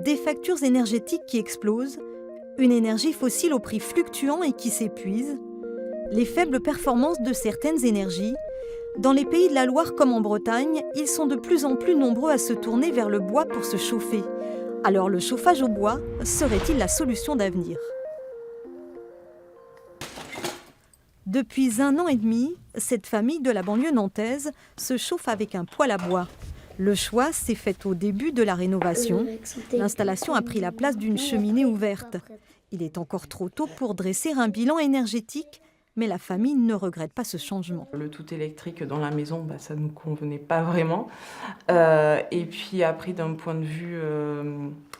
Des factures énergétiques qui explosent, une énergie fossile au prix fluctuant et qui s'épuise, les faibles performances de certaines énergies. Dans les pays de la Loire comme en Bretagne, ils sont de plus en plus nombreux à se tourner vers le bois pour se chauffer. Alors le chauffage au bois serait-il la solution d'avenir ? Depuis 1 an et demi, cette famille de la banlieue nantaise se chauffe avec un poêle à bois. Le choix s'est fait au début de la rénovation. L'installation a pris la place d'une cheminée ouverte. Il est encore trop tôt pour dresser un bilan énergétique, mais la famille ne regrette pas ce changement. Le tout électrique dans la maison, ça ne nous convenait pas vraiment. Et puis après, d'un point de vue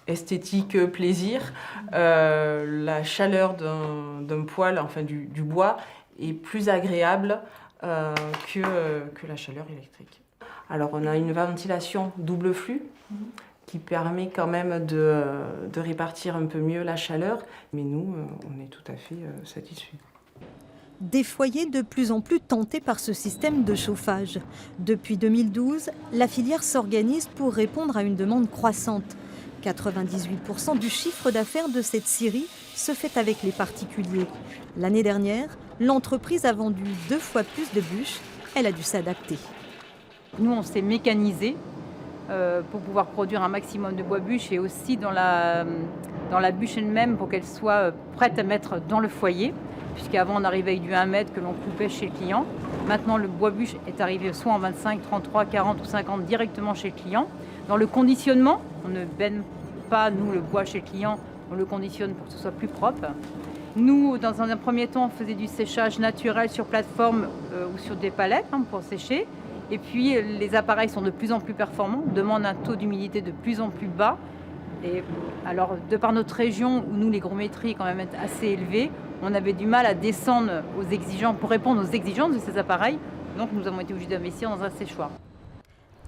esthétique, plaisir, la chaleur d'un poêle, enfin du bois, est plus agréable que la chaleur électrique. Alors on a une ventilation double flux qui permet quand même de répartir un peu mieux la chaleur, mais nous, on est tout à fait satisfaits. Des foyers de plus en plus tentés par ce système de chauffage. Depuis 2012, la filière s'organise pour répondre à une demande croissante. 98% du chiffre d'affaires de cette scierie se fait avec les particuliers. L'année dernière, l'entreprise a vendu 2 fois plus de bûches. Elle a dû s'adapter. Nous, on s'est mécanisé pour pouvoir produire un maximum de bois bûches et aussi dans la bûche elle-même pour qu'elle soit prête à mettre dans le foyer. Puisqu'avant, on arrivait avec du 1 mètre que l'on coupait chez le client. Maintenant, le bois bûche est arrivé soit en 25, 33, 40 ou 50 directement chez le client. Dans le conditionnement, on ne baigne pas, nous, le bois chez le client, on le conditionne pour que ce soit plus propre. Nous, dans un premier temps, on faisait du séchage naturel sur plateforme ou sur des palettes pour sécher. Et puis, les appareils sont de plus en plus performants, demandent un taux d'humidité de plus en plus bas. Et alors, de par notre région, où nous, l'hygrométrie est quand même assez élevée, on avait du mal à descendre pour répondre aux exigences de ces appareils. Donc, nous avons été obligés d'investir dans un séchoir.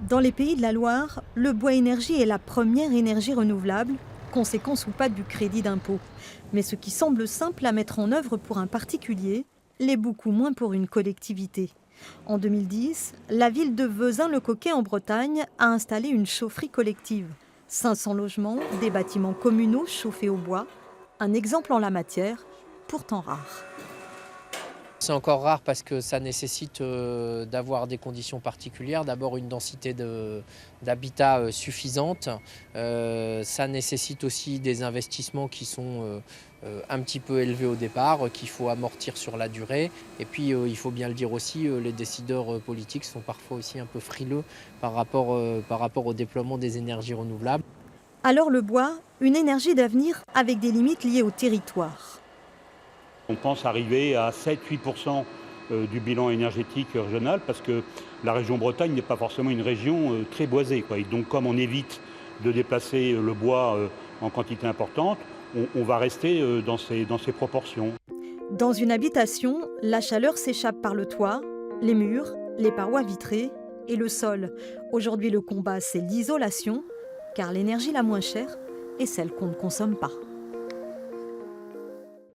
Dans les pays de la Loire, le bois énergie est la première énergie renouvelable, conséquence ou pas du crédit d'impôt. Mais ce qui semble simple à mettre en œuvre pour un particulier, l'est beaucoup moins pour une collectivité. En 2010, la ville de Vezin-le-Coquet en Bretagne a installé une chaufferie collective. 500 logements, des bâtiments communaux chauffés au bois. Un exemple en la matière, pourtant rare. C'est encore rare parce que ça nécessite d'avoir des conditions particulières. D'abord une densité d'habitat suffisante. Ça nécessite aussi des investissements qui sont un petit peu élevés au départ, qu'il faut amortir sur la durée. Et puis il faut bien le dire aussi, les décideurs politiques sont parfois aussi un peu frileux par rapport au déploiement des énergies renouvelables. Alors le bois, une énergie d'avenir avec des limites liées au territoire. On pense arriver à 7-8% du bilan énergétique régional parce que la région Bretagne n'est pas forcément une région très boisée, Et donc comme on évite de déplacer le bois en quantité importante, on va rester dans ces proportions. Dans une habitation, la chaleur s'échappe par le toit, les murs, les parois vitrées et le sol. Aujourd'hui, le combat, c'est l'isolation, car l'énergie la moins chère est celle qu'on ne consomme pas.